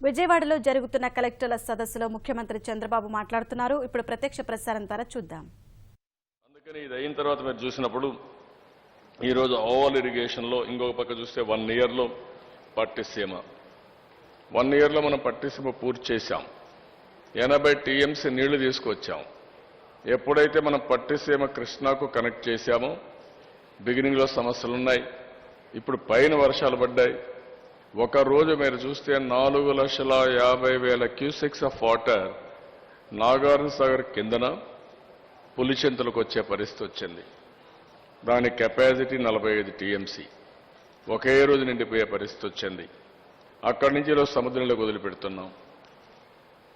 విజయవాడలో జరుగుతున్న కలెక్టర్ల సదస్సులో ముఖ్యమంత్రి చంద్రబాబు మాట్లాడుతున్నారు. ఇప్పుడు ప్రత్యక్ష ప్రసారం ద్వారా చూద్దాం. అందుకని ఇది అయిన తర్వాత మీరు చూసినప్పుడు ఈరోజు ఓవల్ ఇరిగేషన్లో ఇంకొక పక్క చూస్తే 1 ఇయర్లో పట్టిసీమ 1 ఇయర్లో మనం పట్టిసీమ పూర్తి చేశాం. 80 టీఎంసీ నీళ్లు తీసుకొచ్చాం. ఎప్పుడైతే మనం పట్టిసీమ కృష్ణాకు కనెక్ట్ చేశామో బిగినింగ్లో సమస్యలున్నాయి. ఇప్పుడు పైన వర్షాలు పడ్డాయి. ఒక రోజు మీరు చూస్తే 4,50,000 cusecs of water Nagarjuna Sagar కిందన పులిచెంతలకు వచ్చే పరిస్థితి వచ్చింది. దాని కెపాసిటీ 45 టీఎంసీ. ఒకే రోజు నిండిపోయే పరిస్థితి వచ్చింది. అక్కడి నుంచి ఈరోజు సముద్రంలోకి వదిలిపెడుతున్నాం.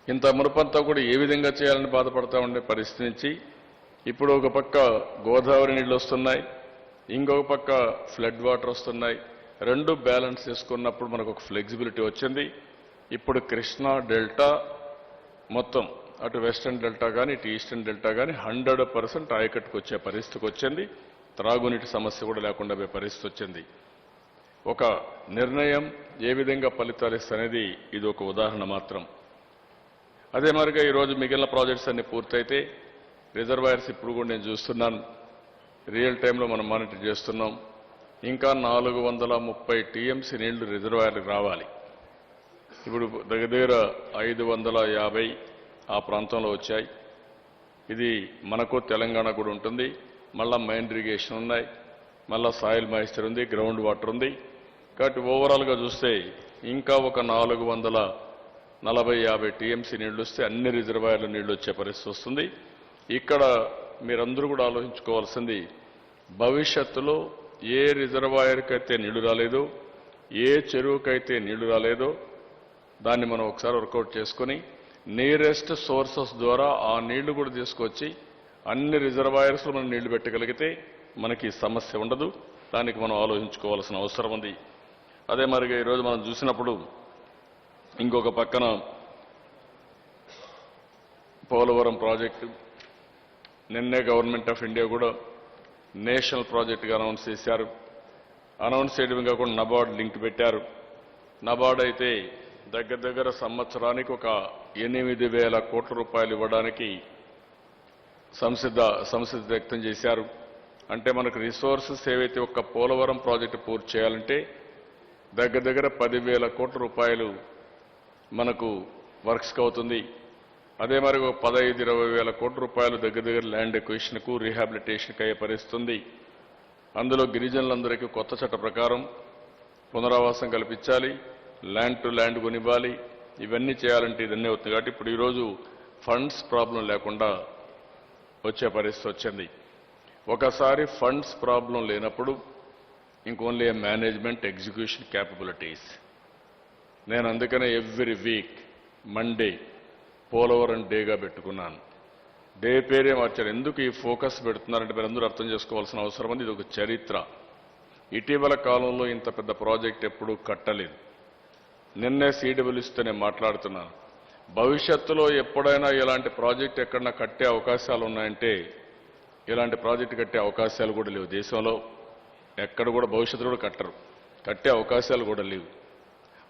ఇంత మునుపంతా కూడా ఏ విధంగా చేయాలని బాధపడతా ఉండే పరిస్థితి నుంచి ఇప్పుడు ఒక పక్క గోదావరి నీళ్లు వస్తున్నాయి, ఇంకొక పక్క ఫ్లడ్ వాటర్ వస్తున్నాయి. రెండు బ్యాలెన్స్ చేసుకున్నప్పుడు మనకు ఒక ఫ్లెక్సిబిలిటీ వచ్చింది. ఇప్పుడు కృష్ణా డెల్టా మొత్తం అటు వెస్టర్న్ డెల్టా కానీ ఇటు ఈస్టర్న్ డెల్టా కానీ 100% ఆయకట్టుకు వచ్చే పరిస్థితికి వచ్చింది. త్రాగునీటి సమస్య కూడా లేకుండా పోయే పరిస్థితి వచ్చింది. ఒక నిర్ణయం ఏ విధంగా ఫలితాలు ఇస్తనేది ఇది ఒక ఉదాహరణ మాత్రం. అదే మరిగా ఈరోజు మిగిలిన ప్రాజెక్ట్స్ అన్ని పూర్తయితే రిజర్వాయర్స్ ఇప్పుడు కూడా నేను చూస్తున్నాను, రియల్ టైంలో మనం మానిటర్ చేస్తున్నాం. ఇంకా 430 టీఎంసీ నీళ్లు రిజర్వాయర్లకు రావాలి. ఇప్పుడు దగ్గర 550 ఆ ప్రాంతంలో వచ్చాయి. ఇది మనకు తెలంగాణ కూడా ఉంటుంది. మళ్ళా మైన్ ఇరిగేషన్ ఉన్నాయి, మళ్ళా సాయిల్ మాయిశ్చర్ ఉంది, గ్రౌండ్ వాటర్ ఉంది. కాబట్టి ఓవరాల్గా చూస్తే ఇంకా ఒక 440-50 టీఎంసీ నీళ్లు వస్తే అన్ని రిజర్వాయర్ల నీళ్లు వచ్చే పరిస్థితి వస్తుంది. ఇక్కడ మీరందరూ కూడా ఆలోచించుకోవాల్సింది, భవిష్యత్తులో ఏ రిజర్వాయర్కైతే నీళ్లు రాలేదో, ఏ చెరువుకైతే నీళ్లు రాలేదో దాన్ని మనం ఒకసారి వర్కౌట్ చేసుకుని నియరెస్ట్ సోర్సెస్ ద్వారా ఆ నీళ్లు కూడా తీసుకొచ్చి అన్ని రిజర్వాయర్స్లో మనం నీళ్లు పెట్టగలిగితే మనకి సమస్య ఉండదు. దానికి మనం ఆలోచించుకోవాల్సిన అవసరం ఉంది. అదే మరిగా ఈరోజు మనం చూసినప్పుడు ఇంకొక పక్కన పోలవరం ప్రాజెక్టు నిన్నే గవర్నమెంట్ ఆఫ్ ఇండియా కూడా నేషనల్ ప్రాజెక్టుగా అనౌన్స్ చేశారు. అనౌన్స్ చేయడం కాకుండా నబార్డ్ లింక్ పెట్టారు. నబార్డ్ అయితే దగ్గర సంవత్సరానికి ఒక 8,000 కోట్ల రూపాయలు ఇవ్వడానికి సంసిద్ధత వ్యక్తం చేశారు. అంటే మనకు రిసోర్సెస్ ఏవైతే ఒక్క పోలవరం ప్రాజెక్టు పూర్తి చేయాలంటే దగ్గర 10,000 కోట్ల రూపాయలు మనకు వర్క్స్కి అవుతుంది. అదే మరి 15-20,000 కోట్ల రూపాయలు దగ్గర ల్యాండ్ ఎక్విజిషన్కు రీహాబిలిటేషన్కి అయ్యే పరిస్థితుంది. అందులో గిరిజనులందరికీ కొత్త చట్ట ప్రకారం పునరావాసం కల్పించాలి, ల్యాండ్ టు ల్యాండ్ కొనివ్వాలి. ఇవన్నీ చేయాలంటే ఇదన్నీ అవుతుంది. కాబట్టి ఇప్పుడు ఈరోజు ఫండ్స్ ప్రాబ్లం లేకుండా వచ్చే పరిస్థితి వచ్చింది. ఒకసారి ఫండ్స్ ప్రాబ్లం లేనప్పుడు ఇంకోన్లీ మేనేజ్మెంట్ ఎగ్జిక్యూషన్ క్యాపబిలిటీస్. నేను అందుకనే ఎవ్రీ వీక్ మండే పోలవరం డేగా పెట్టుకున్నాను. డే పేరే మార్చారు. ఎందుకు ఈ ఫోకస్ పెడుతున్నారంటే మీరందరూ అర్థం చేసుకోవాల్సిన అవసరం ఉంది. ఇది ఒక చరిత్ర. ఇటీవల కాలంలో ఇంత పెద్ద ప్రాజెక్ట్ ఎప్పుడూ కట్టలేదు. నిన్నే సీడబ్ల్యూసీతో నేను మాట్లాడుతున్నాను. భవిష్యత్తులో ఎప్పుడైనా ఇలాంటి ప్రాజెక్ట్ ఎక్కడన్నా కట్టే అవకాశాలు ఉన్నాయంటే ఇలాంటి ప్రాజెక్టు కట్టే అవకాశాలు కూడా లేవు. దేశంలో ఎక్కడ కూడా భవిష్యత్తులో కూడా కట్టే అవకాశాలు కూడా లేవు.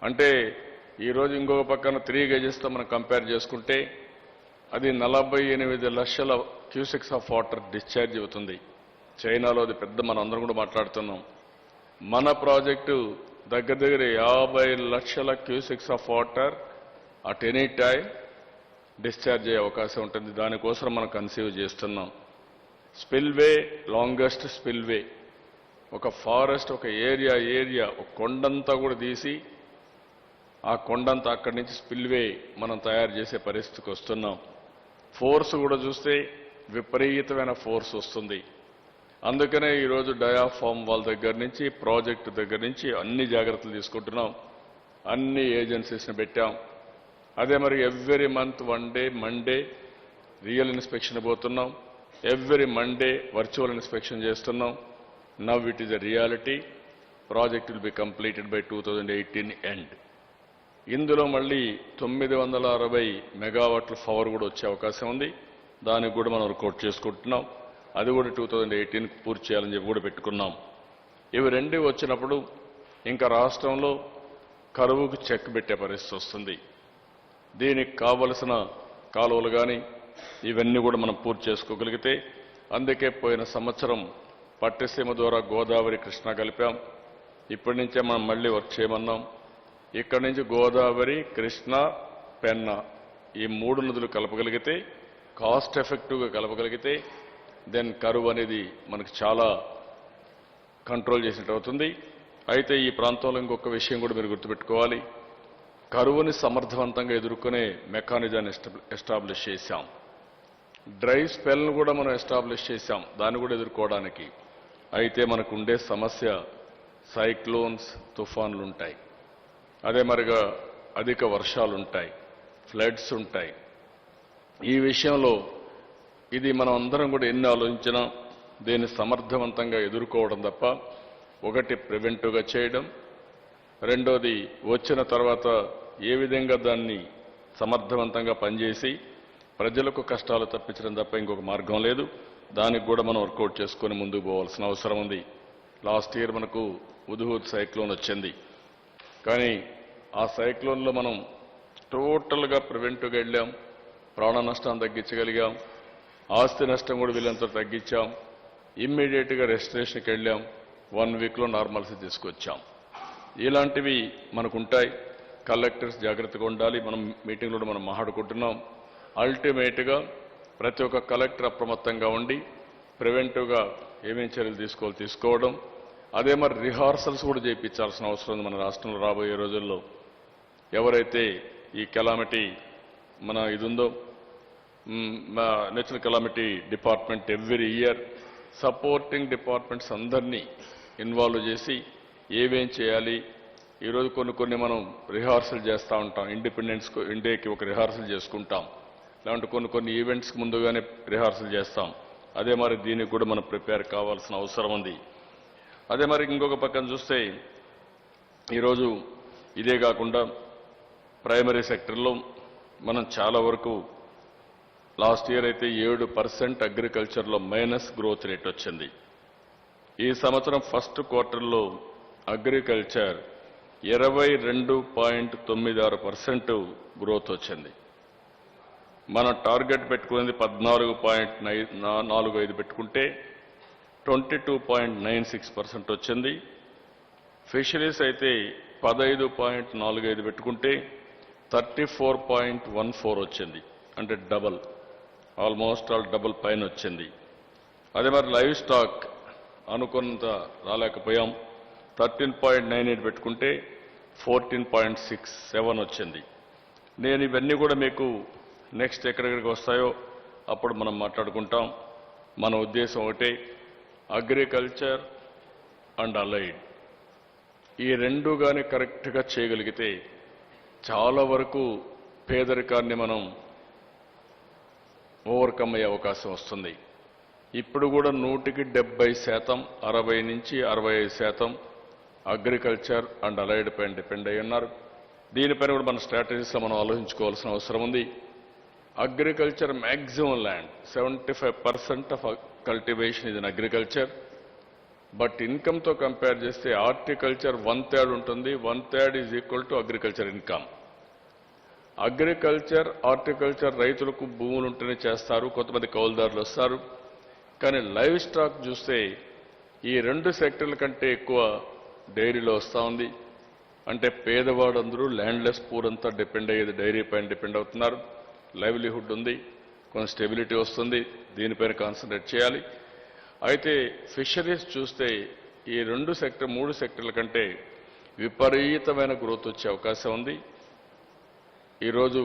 అంటే ఈరోజు ఇంకొక పక్కన 3 గేజెస్తో మనం కంపేర్ చేసుకుంటే అది 48 లక్షల క్యూసెక్స్ ఆఫ్ వాటర్ డిశ్చార్జ్ అవుతుంది. చైనాలో అది పెద్ద మనం అందరం కూడా మాట్లాడుతున్నాం. మన ప్రాజెక్టు దగ్గర 50 లక్షల cusecs of water at any time discharge అయ్యే అవకాశం ఉంటుంది. దానికోసం మనం కన్సీవ్ చేస్తున్నాం. స్పిల్వే, లాంగెస్ట్ స్పిల్వే, ఒక ఫారెస్ట్, ఒక ఏరియా ఒక కొండంతా కూడా తీసి ఆ కొండంతా అక్కడి నుంచి స్పిల్వే మనం తయారు చేసే పరిస్థితికి వస్తున్నాం. ఫోర్స్ కూడా చూస్తే విపరీతమైన ఫోర్స్ వస్తుంది. అందుకనే ఈరోజు డయాఫామ్ వాల్ దగ్గర నుంచి ప్రాజెక్టు దగ్గర నుంచి అన్ని జాగ్రత్తలు తీసుకుంటున్నాం. అన్ని ఏజెన్సీస్ని పెట్టాం. అదే మరి every month 1 day Monday real inspection పోతున్నాం. ఎవ్రీ మండే వర్చువల్ ఇన్స్పెక్షన్ చేస్తున్నాం. Now it is a reality. Project will be completed by 2018 end. ఇందులో మళ్ళీ 960 మెగావాట్ల పవర్ కూడా వచ్చే అవకాశం ఉంది. దానికి కూడా మనం వర్కౌట్ చేసుకుంటున్నాం. అది కూడా 2018కి పూర్తి చేయాలని చెప్పి కూడా పెట్టుకున్నాం. ఇవి రెండు వచ్చినప్పుడు ఇంకా రాష్ట్రంలో కరువుకు చెక్ పెట్టే పరిస్థితి వస్తుంది. దీనికి కావలసిన కాలువలు కానీ ఇవన్నీ కూడా మనం పూర్తి చేసుకోగలిగితే, అందుకే పోయిన సంవత్సరం పట్టిసీమ ద్వారా గోదావరి కృష్ణ కలిపాం. ఇప్పటి నుంచే మనం మళ్ళీ వర్క్ చేయమన్నాం. ఇక్కడి నుంచి గోదావరి కృష్ణ పెన్నా ఈ 3 నదులు కలపగలిగితే, కాస్ట్ ఎఫెక్టివ్గా కలపగలిగితే దెన్ కరువు అనేది మనకు చాలా కంట్రోల్ చేసినట్టు అవుతుంది. అయితే ఈ ప్రాంతంలో ఇంకొక విషయం కూడా మీరు గుర్తుపెట్టుకోవాలి. కరువుని సమర్థవంతంగా ఎదుర్కొనే మెకానిజాన్ని ఎస్టాబ్లిష్ చేశాం. డ్రై స్పెల్ను కూడా మనం ఎస్టాబ్లిష్ చేశాం దాన్ని కూడా ఎదుర్కోవడానికి. అయితే మనకు ఉండే సమస్య సైక్లోన్స్, తుఫాన్లు ఉంటాయి. అదే మరిగా అధిక వర్షాలు ఉంటాయి, ఫ్లడ్స్ ఉంటాయి. ఈ విషయంలో ఇది మనం అందరం కూడా ఎన్ని ఆలోచించినా దీన్ని సమర్థవంతంగా ఎదుర్కోవడం తప్ప, ఒకటి ప్రివెంటివ్గా చేయడం, రెండోది వచ్చిన తర్వాత ఏ విధంగా దాన్ని సమర్థవంతంగా పనిచేసి ప్రజలకు కష్టాలు తప్పించడం తప్ప ఇంకొక మార్గం లేదు. దానికి కూడా మనం వర్కౌట్ చేసుకొని ముందుకు పోవాల్సిన అవసరం ఉంది. లాస్ట్ ఇయర్ మనకు హుద్హుద్ సైక్లోన్ వచ్చింది. కానీ ఆ సైక్లోన్లో మనం టోటల్గా ప్రివెంటివ్గా వెళ్ళాం, ప్రాణ నష్టాన్ని తగ్గించగలిగాం, ఆస్తి నష్టం కూడా వీళ్ళంతా తగ్గించాం, ఇమ్మీడియట్గా రెస్టరేషన్కి వెళ్ళాం, 1 వీక్లో నార్మల్సీ తీసుకొచ్చాం. ఇలాంటివి మనకుంటాయి. కలెక్టర్స్ జాగ్రత్తగా ఉండాలి. మనం మీటింగ్లో మనం మాట్లాడుకుంటున్నాం. అల్టిమేట్గా ప్రతి ఒక్క కలెక్టర్ అప్రమత్తంగా ఉండి ప్రివెంటివ్గా ఏమేం చర్యలు తీసుకోవడం. అదే మరి రిహార్సల్స్ కూడా చేయించాల్సిన అవసరం ఉంది మన రాష్ట్రంలో రాబోయే రోజుల్లో. ఎవరైతే ఈ కెలామిటీ మన ఇది ఉందో natural calamity department every year supporting departments అందరినీ ఇన్వాల్వ్ చేసి ఏమేం చేయాలి. ఈరోజు కొన్ని మనం రిహార్సల్ చేస్తూ ఉంటాం. ఇండిపెండెన్స్ డేకి ఒక రిహార్సల్ చేసుకుంటాం, లేదంటే కొన్ని ఈవెంట్స్కి ముందుగానే రిహార్సల్ చేస్తాం. అదే మరి దీనికి కూడా మనం ప్రిపేర్ కావాల్సిన అవసరం ఉంది. అదే మరి ఇంకొక పక్కన చూస్తే ఈరోజు ఇదే కాకుండా ప్రైమరీ సెక్టర్లో మనం చాలా వరకు లాస్ట్ ఇయర్ అయితే 7% అగ్రికల్చర్లో మైనస్ గ్రోత్ రేట్ వచ్చింది. ఈ సంవత్సరం ఫస్ట్ క్వార్టర్లో అగ్రికల్చర్ 22.96% గ్రోత్ వచ్చింది. మన టార్గెట్ పెట్టుకున్నది 14.45 పెట్టుకుంటే 22.96% వచ్చింది. ఫిషరీస్ అయితే 15.45 పెట్టుకుంటే 34.14 వచ్చింది. అంటే డబల్, ఆల్మోస్ట్ ఆల్ డబుల్ పైన వచ్చింది. అదే మరి లైవ్ స్టాక్ అనుకున్నంత రాలేకపోయాం. 13.98 పెట్టుకుంటే 14.67 వచ్చింది. నేను ఇవన్నీ కూడా మీకు నెక్స్ట్ ఎక్కడెక్కడికి వస్తాయో అప్పుడు మనం మాట్లాడుకుంటాం. మన ఉద్దేశం ఒకటే, అగ్రికల్చర్ అండ్ అలైడ్ ఈ రెండు కానీ కరెక్ట్గా చేయగలిగితే చాలా వరకు పేదరికాన్ని మనం ఓవర్కమ్ అయ్యే అవకాశం వస్తుంది. ఇప్పుడు కూడా 100% 60 నుంచి 65% అగ్రికల్చర్ అండ్ అలైడ్ పైన డిపెండ్ అయి ఉన్నారు. దీనిపైన కూడా మన స్ట్రాటజీస్లో మనం ఆలోచించుకోవాల్సిన అవసరం ఉంది. Agriculture maximum land 75% of cultivation ఇది ఇన్ అగ్రికల్చర్. బట్ ఇన్కమ్తో కంపేర్ చేస్తే హార్టికల్చర్ 1/3 ఉంటుంది. 1/3 is equal to agriculture income. Agriculture, horticulture రైతులకు భూములు ఉంటేనే చేస్తారు, కొంతమంది కౌలుదారులు వస్తారు. కానీ లైవ్ స్టాక్ చూస్తే ఈ 2 సెక్టర్ల కంటే ఎక్కువ డైరీలో వస్తూ ఉంది. అంటే పేదవాడందరూ ల్యాండ్లెస్ పూర్ అంతా డిపెండ్ అయ్యేది డైరీ పైన డిపెండ్ అవుతున్నారు. లైవ్లీహుడ్ ఉంది, కొంత స్టెబిలిటీ వస్తుంది, దీనిపైన కాన్సన్ట్రేట్ చేయాలి. అయితే ఫిషరీస్ చూస్తే ఈ 3 సెక్టర్ల కంటే విపరీతమైన గ్రోత్ వచ్చే అవకాశం ఉంది. ఈరోజు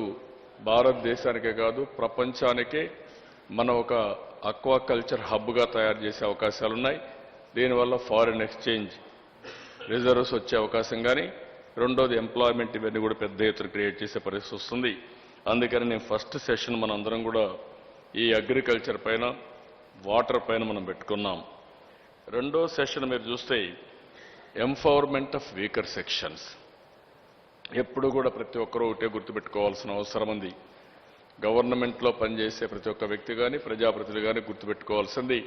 భారతదేశానికే కాదు ప్రపంచానికే మనం ఒక అక్వాకల్చర్ హబ్గా తయారు చేసే అవకాశాలున్నాయి. దీనివల్ల ఫారిన్ ఎక్స్చేంజ్ రిజర్వ్స్ వచ్చే అవకాశం కానీ, రెండోది ఎంప్లాయ్మెంట్ ఇవన్నీ కూడా పెద్ద ఎత్తున క్రియేట్ చేసే పరిస్థితి వస్తుంది. అందుకని నేను ఫస్ట్ సెషన్ మనందరం కూడా ఈ అగ్రికల్చర్ పైన, వాటర్ పైన మనం పెట్టుకున్నాం. రెండో సెషన్ మీరు చూస్తే ఎంపవర్మెంట్ ఆఫ్ వీకర్ సెక్షన్స్. ఎప్పుడు కూడా ప్రతి ఒక్కరూ ఒకటే గుర్తుపెట్టుకోవాల్సిన అవసరం ఉంది. గవర్నమెంట్లో పనిచేసే ప్రతి ఒక్క వ్యక్తి కానీ, ప్రజాప్రతినిధులు కానీ గుర్తుపెట్టుకోవాల్సింది,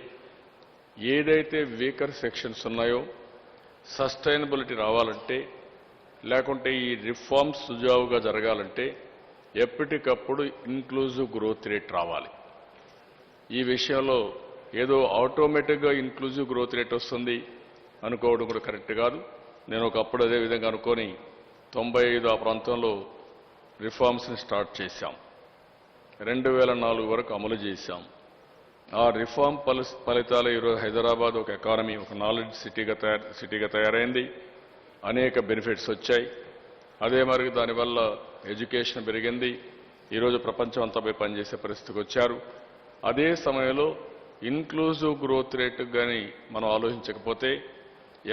ఏదైతే వీకర్ సెక్షన్స్ ఉన్నాయో సస్టైనబిలిటీ రావాలంటే, లేకుంటే ఈ రిఫార్మ్స్ సుజావుగా జరగాలంటే ఎప్పటికప్పుడు ఇన్క్లూజివ్ గ్రోత్ రేట్ రావాలి. ఈ విషయంలో ఏదో ఆటోమేటిక్గా ఇన్క్లూజివ్ గ్రోత్ రేట్ వస్తుంది అనుకోవడం కూడా కరెక్ట్ కాదు. నేను ఒకప్పుడు అదే విధంగా అనుకొని 95 ఆ ప్రాంతంలో రిఫార్మ్స్ని స్టార్ట్ చేశాం. 2004 వరకు అమలు చేశాం. ఆ రిఫార్మ్ ఫలితాలు ఈరోజు హైదరాబాద్ ఒక ఎకానమీ, ఒక నాలెడ్జ్ సిటీగా తయారైంది. అనేక బెనిఫిట్స్ వచ్చాయి. అదే మరి దానివల్ల ఎడ్యుకేషన్ పెరిగింది. ఈరోజు ప్రపంచం అంతా పోయి పనిచేసే పరిస్థితికి వచ్చారు. అదే సమయంలో ఇన్క్లూజివ్ గ్రోత్ రేట్ కానీ మనం ఆలోచించకపోతే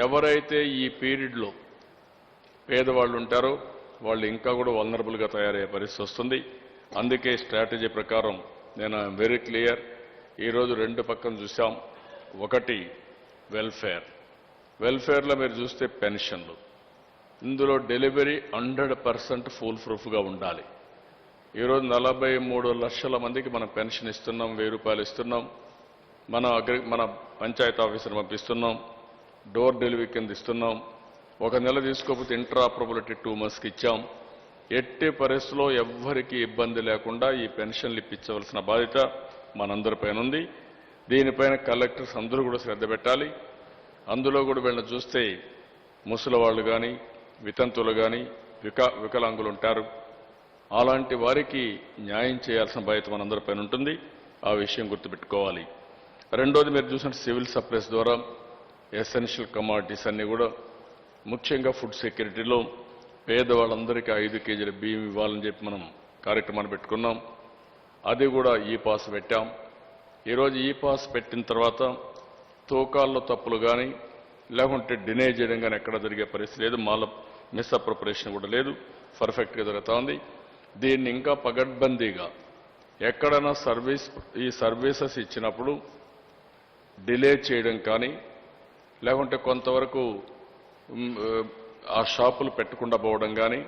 ఎవరైతే ఈ పీరియడ్లో పేదవాళ్ళు ఉంటారో వాళ్ళు ఇంకా కూడా వల్నరబుల్గా తయారయ్యే పరిస్థితి వస్తుంది. అందుకే స్ట్రాటజీ ప్రకారం నేను వెరీ క్లియర్. ఈరోజు 2 పక్కన చూసాం. ఒకటి వెల్ఫేర్లో మీరు చూస్తే పెన్షన్లు, ఇందులో డెలివరీ 100% ఫుల్ ప్రూఫ్గా ఉండాలి. ఈరోజు 43 లక్షల మందికి మనం పెన్షన్ ఇస్తున్నాం, 1000 రూపాయలు ఇస్తున్నాం. మన పంచాయతీ ఆఫీసర్ పంపిస్తున్నాం, డోర్ డెలివరీ కింద ఇస్తున్నాం. ఒక నెల తీసుకోకపోతే ఇంటరాపరబిలిటీ 2 monthsకి ఇచ్చాం. ఎట్టి పరిస్థితుల్లో ఎవ్వరికీ ఇబ్బంది లేకుండా ఈ పెన్షన్లు ఇప్పించవలసిన బాధ్యత మనందరిపైన ఉంది. దీనిపైన కలెక్టర్స్ అందరూ కూడా శ్రద్ధ పెట్టాలి. అందులో కూడా వీళ్ళని చూస్తే ముసలి వాళ్ళు కానీ, వితంతువులు కానీ, వికలాంగులు ఉంటారు. అలాంటి వారికి న్యాయం చేయాల్సిన బాధ్యత మనందరిపైన ఉంటుంది. ఆ విషయం గుర్తుపెట్టుకోవాలి. రెండోది మీరు చూసిన సివిల్ సప్లైస్ ద్వారా ఎసెన్షియల్ కమాడిటీస్ అన్ని కూడా ముఖ్యంగా ఫుడ్ సెక్యూరిటీలో పేదవాళ్ళందరికీ 5 కేజీల బియ్యం ఇవ్వాలని చెప్పి మనం కార్యక్రమాన్ని పెట్టుకున్నాం. అది కూడా ఈ పాస్ పెట్టాం. ఈరోజు ఈ పాస్ పెట్టిన తర్వాత తూకాల్లో తప్పులు కానీ లేకుంటే డినే చేయడం కానీ ఎక్కడ జరిగే పరిస్థితి లేదు. మిస్అప్రోపరేషన్ కూడా లేదు. పర్ఫెక్ట్గా జరుగుతూ ఉంది. దీన్ని ఇంకా పగడ్బందీగా ఎక్కడైనా ఈ సర్వీసెస్ ఇచ్చినప్పుడు డిలే చేయడం కానీ లేకుంటే కొంతవరకు ఆ షాపులు పెట్టకుండా పోవడం కానీ,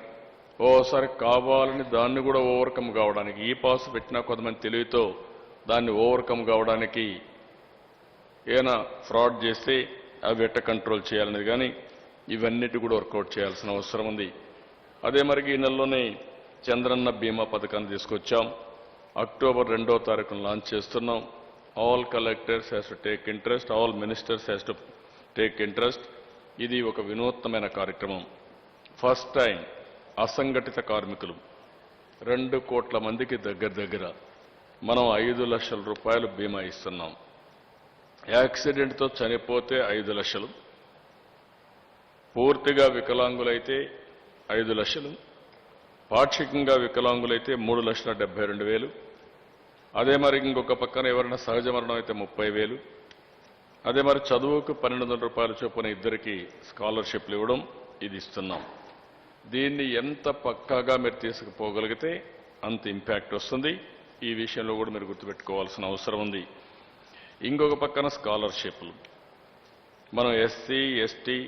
ఓసారి కావాలని దాన్ని కూడా ఓవర్కమ్ కావడానికి ఈ పాస్ పెట్టినా కొంతమంది తెలివితో దాన్ని ఓవర్కమ్ కావడానికి ఏమైనా ఫ్రాడ్ చేస్తే అవి ఎట్ట కంట్రోల్ చేయాలనేది కానీ ఇవన్నిటి కూడా వర్కౌట్ చేయాల్సిన అవసరం ఉంది. అదే మరికి ఈ నెలలోనే చంద్రన్న బీమా పథకాన్ని తీసుకొచ్చాం. అక్టోబర్ 2వ తారీఖున లాంచ్ చేస్తున్నాం. All collectors has to take interest, all ministers has to take interest. ఇది ఒక వినూత్నమైన కార్యక్రమం. ఫస్ట్ టైం అసంఘటిత కార్మికులు 2 కోట్ల మందికి దగ్గర మనం 5 లక్షల రూపాయలు బీమా ఇస్తున్నాం. యాక్సిడెంట్తో చనిపోతే 5 లక్షలు, పూర్తిగా వికలాంగులైతే 5 లక్షలు, పాక్షికంగా వికలాంగులైతే 3,72,000. అదే మరి ఇంకొక పక్కన ఎవరైనా సహజ మరణం అయితే 30,000. అదే మరి చదువుకు 1,200 రూపాయల చొప్పున ఇద్దరికి స్కాలర్షిప్లు ఇవ్వడం ఇది ఇస్తున్నాం. దీన్ని ఎంత పక్కాగా మీరు తీసుకుపోగలిగితే అంత ఇంపాక్ట్ వస్తుంది. ఈ విషయంలో కూడా మీరు గుర్తుపెట్టుకోవాల్సిన అవసరం ఉంది. ఇంకొక పక్కన స్కాలర్షిప్లు మనం ఎస్సీ, ఎస్టీ,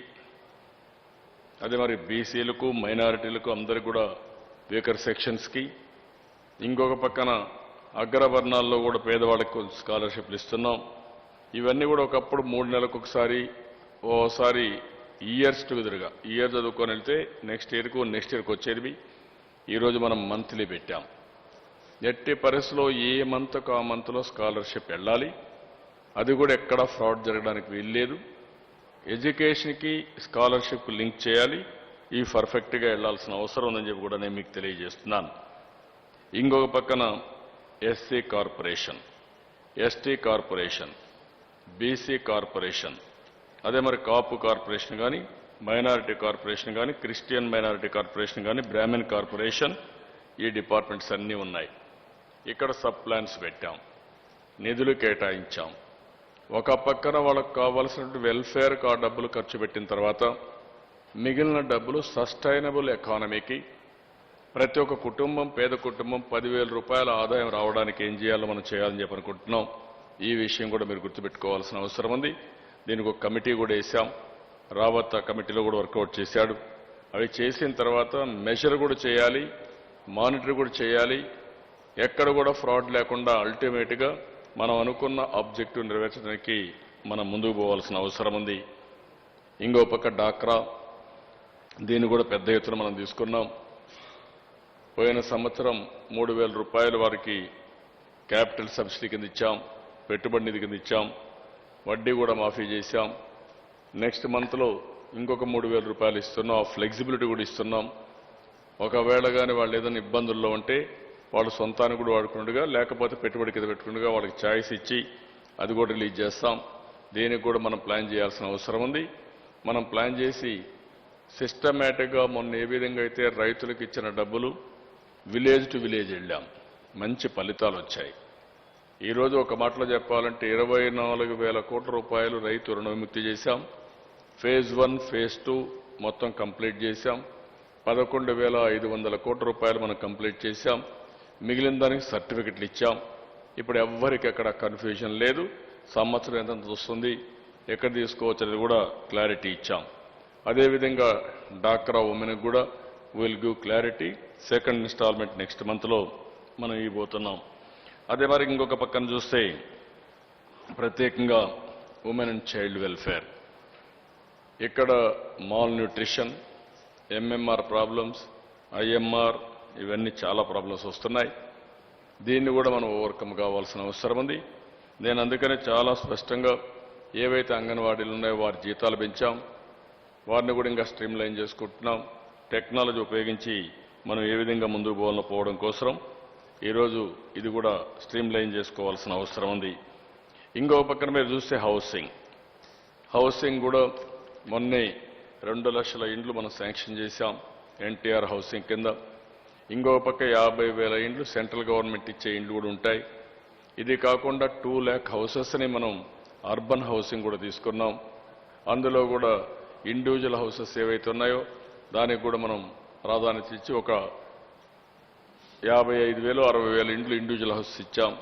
అదే మరి బీసీలకు, మైనారిటీలకు అందరికీ కూడా వీకర్ సెక్షన్స్కి, ఇంకొక పక్కన అగ్రవర్ణాల్లో కూడా పేదవాళ్ళకు స్కాలర్షిప్లు ఇస్తున్నాం. ఇవన్నీ కూడా ఒకప్పుడు 3 నెలలకు ఒకసారి, ఓసారి ఇయర్స్ టుగెదర్గా ఇయర్ చదువుకొని వెళ్తే నెక్స్ట్ ఇయర్కి వచ్చేది. ఈరోజు మనం మంత్లీ పెట్టాం. ఎట్టి పరిస్థితిలో ఏ మంత్కు ఆ మంత్లో స్కాలర్షిప్ వెళ్ళాలి. అది కూడా ఎక్కడా ఫ్రాడ్ జరగడానికి వీల్లేదు. ఎడ్యుకేషన్కి స్కాలర్షిప్ లింక్ చేయాలి. ఈ పర్ఫెక్ట్గా వెళ్లాల్సిన అవసరం ఉందని చెప్పి కూడా నేను మీకు తెలియజేస్తున్నాను. ఇంకొక పక్కన SC corporation, ST corporation, BC corporation, అదే మరి కాపు కార్పొరేషన్ కానీ, మైనారిటీ కార్పొరేషన్ కానీ, క్రిస్టియన్ మైనారిటీ కార్పొరేషన్ కానీ, బ్రాహ్మణ్ కార్పొరేషన్, ఈ డిపార్ట్మెంట్స్ అన్నీ ఉన్నాయి. ఇక్కడ సబ్ ప్లాన్స్ పెట్టాం, నిధులు కేటాయించాం. ఒక పక్కన వాళ్ళకు కావాల్సినటువంటి వెల్ఫేర్ డబ్బులు ఖర్చు పెట్టిన తర్వాత మిగిలిన డబ్బులు సస్టైనబుల్ ఎకానమీకి, ప్రతి ఒక్క కుటుంబం, పేద కుటుంబం 10,000 రూపాయల ఆదాయం రావడానికి ఏం చేయాలో మనం చేయాలని చెప్పి అనుకుంటున్నాం. ఈ విషయం కూడా మీరు గుర్తుపెట్టుకోవాల్సిన అవసరం ఉంది. దీనికి ఒక కమిటీ కూడా వేశాం. రావత్ ఆ కమిటీలో కూడా వర్కౌట్ చేశాడు. అవి చేసిన తర్వాత మెజర్ కూడా చేయాలి, మానిటర్ కూడా చేయాలి. ఎక్కడ కూడా ఫ్రాడ్ లేకుండా అల్టిమేట్గా మనం అనుకున్న ఆబ్జెక్టివ్ నెరవేర్చడానికి మనం ముందుకు పోవాల్సిన అవసరం ఉంది. ఇంకో పక్క డాక్రా, దీన్ని కూడా పెద్ద ఎత్తున మనం తీసుకున్నాం. పోయిన సంవత్సరం 3,000 రూపాయలు వారికి క్యాపిటల్ సబ్సిడీ కింద ఇచ్చాం, పెట్టుబడి నిధి కింద ఇచ్చాం, వడ్డీ కూడా మాఫీ చేశాం. నెక్స్ట్ మంత్లో ఇంకొక 3,000 రూపాయలు ఇస్తున్నాం, ఆ ఫ్లెక్సిబిలిటీ కూడా ఇస్తున్నాం. ఒకవేళ కానీ వాళ్ళు ఏదైనా ఇబ్బందుల్లో ఉంటే వాళ్ళు సొంతానికి కూడా వాడుకున్నట్టుగా, లేకపోతే పెట్టుబడి కింద పెట్టుకున్నట్టుగా వాళ్ళకి ఛాయిస్ ఇచ్చి అది కూడా రిలీజ్ చేస్తాం. దీనికి కూడా మనం ప్లాన్ చేయాల్సిన అవసరం ఉంది. మనం ప్లాన్ చేసి సిస్టమేటిక్గా మొన్న ఏ విధంగా అయితే రైతులకు ఇచ్చిన డబ్బులు విలేజ్ టు విలేజ్ వెళ్ళాం, మంచి ఫలితాలు వచ్చాయి. ఈరోజు ఒక మాటలో చెప్పాలంటే 24,000 కోట్ల రూపాయలు రైతు రుణ విముక్తి చేశాం. ఫేజ్ 1, ఫేజ్ 2 మొత్తం కంప్లీట్ చేశాం. 11,500 కోట్ల రూపాయలు మనం కంప్లీట్ చేశాం. మిగిలిన దానికి సర్టిఫికెట్లు ఇచ్చాం. ఇప్పుడు ఎవ్వరికి ఎక్కడ కన్ఫ్యూజన్ లేదు. సంవత్సరం ఎంత వస్తుంది, ఎక్కడ తీసుకోవచ్చు అనేది కూడా క్లారిటీ ఇచ్చాం. అదేవిధంగా డాక్రా ఉమెన్కి కూడా will give clarity. Second installment next మంత్లో మనం ఇవ్వబోతున్నాం. అదే మరి ఇంకొక పక్కన చూస్తే ప్రత్యేకంగా ఉమెన్ అండ్ చైల్డ్ వెల్ఫేర్, ఇక్కడ malnutrition, MMR problems, IMR, ఇవన్నీ చాలా ప్రాబ్లమ్స్ వస్తున్నాయి. దీన్ని కూడా మనం ఓవర్కమ్ కావాల్సిన అవసరం ఉంది. నేను అందుకనే చాలా స్పష్టంగా ఏవైతే అంగన్వాడీలు ఉన్నాయో వారి జీతాలు పెంచాం, వారిని కూడా ఇంకా స్ట్రీమ్ లైన్ చేసుకుంటున్నాం. టెక్నాలజీ ఉపయోగించి మనం ఏ విధంగా ముందుకు పోవడం కోసం ఈరోజు ఇది కూడా స్ట్రీమ్ లైన్ చేసుకోవాల్సిన అవసరం ఉంది. ఇంకో పక్కన మీరు చూస్తే హౌసింగ్ కూడా మొన్నే 2 లక్షల ఇండ్లు మనం శాంక్షన్ చేశాం ఎన్టీఆర్ హౌసింగ్ కింద. ఇంకో పక్క 50,000 ఇండ్లు సెంట్రల్ గవర్నమెంట్ ఇచ్చే ఇండ్లు కూడా ఉంటాయి. ఇది కాకుండా 2 lakh హౌసెస్ని మనం అర్బన్ హౌసింగ్ కూడా తీసుకున్నాం. అందులో కూడా ఇండివిజువల్ హౌసెస్ ఏవైతే ఉన్నాయో దానికి కూడా మనం ప్రాధాన్యత ఇచ్చి ఒక 55,000, 60,000 ఇండ్లు ఇండివిజువల్ హౌసెస్ ఇచ్చాం.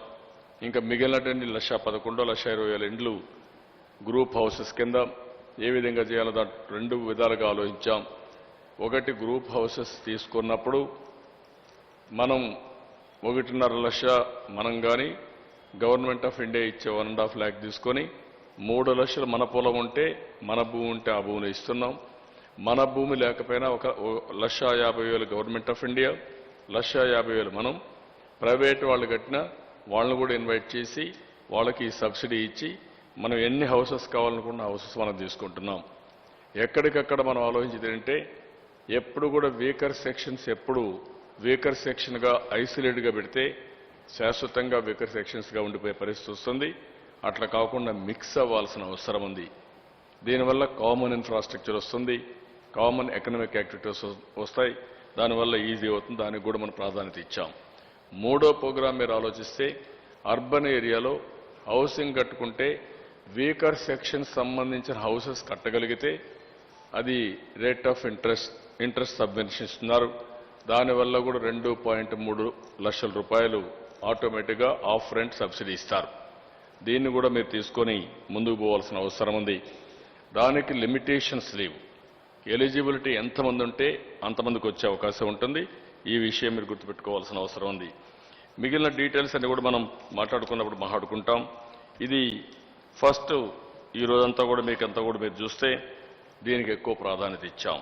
ఇంకా మిగిలినటువంటి 1,11,000, 1,20,000 ఇండ్లు గ్రూప్ హౌసెస్ కింద ఏ విధంగా చేయాలో దాంట్లో 2 విధాలుగా ఆలోచించాం. ఒకటి, గ్రూప్ హౌసెస్ తీసుకున్నప్పుడు మనం 1.5 లక్ష మనం కానీ గవర్నమెంట్ ఆఫ్ ఇండియా ఇచ్చే 1.5 lakh తీసుకొని 3 లక్షలు మన పొలం ఉంటే, మన భూమి ఉంటే ఆ భూమిని ఇస్తున్నాం. మన భూమి లేకపోయినా 1,50,000 గవర్నమెంట్ ఆఫ్ ఇండియా, 1,50,000 మనం ప్రైవేట్ వాళ్ళు కట్టినా వాళ్ళని కూడా ఇన్వైట్ చేసి వాళ్ళకి సబ్సిడీ ఇచ్చి మనం ఎన్ని హౌసెస్ కావాలనుకున్న హౌసెస్ మనం తీసుకుంటున్నాం. ఎక్కడికక్కడ మనం ఆలోచించేది ఏంటంటే ఎప్పుడు కూడా వీకర్ సెక్షన్గా ఐసోలేట్గా పెడితే శాశ్వతంగా వీకర్ సెక్షన్స్గా ఉండిపోయే పరిస్థితి వస్తుంది. అట్లా కాకుండా మిక్స్ అవ్వాల్సిన అవసరం ఉంది. దీనివల్ల కామన్ ఇన్ఫ్రాస్ట్రక్చర్ వస్తుంది, కామన్ ఎకనామిక్ యాక్టివిటీస్ వస్తాయి, దానివల్ల ఈజీ అవుతుంది. దానికి కూడా మనం ప్రాధాన్యత ఇచ్చాం. 3వ ప్రోగ్రాం మీరు ఆలోచిస్తే అర్బన్ ఏరియాలో హౌసింగ్ కట్టుకుంటే వీకర్ సెక్షన్ సంబంధించిన హౌసెస్ కట్టగలిగితే అది రేట్ ఆఫ్ ఇంట్రెస్ట్ సబ్వెన్షన్ ఇస్తున్నారు. దానివల్ల కూడా 2.3 లక్షల రూపాయలు ఆటోమేటిక్గా ఆఫ్ రెంట్ సబ్సిడీ ఇస్తారు. దీన్ని కూడా మీరు తీసుకొని ముందుకు పోవాల్సిన అవసరం ఉంది. దానికి లిమిటేషన్స్ లేవు. ఎలిజిబిలిటీ ఎంతమంది ఉంటే అంతమందికి వచ్చే అవకాశం ఉంటుంది. ఈ విషయం మీరు గుర్తుపెట్టుకోవాల్సిన అవసరం ఉంది. మిగిలిన డీటెయిల్స్ అన్ని కూడా మనం మాట్లాడుకుంటాం. ఇది ఫస్ట్ ఈ రోజంతా కూడా మీకంతా కూడా మీరు చూస్తే దీనికి ఎక్కువ ప్రాధాన్యత ఇచ్చాం.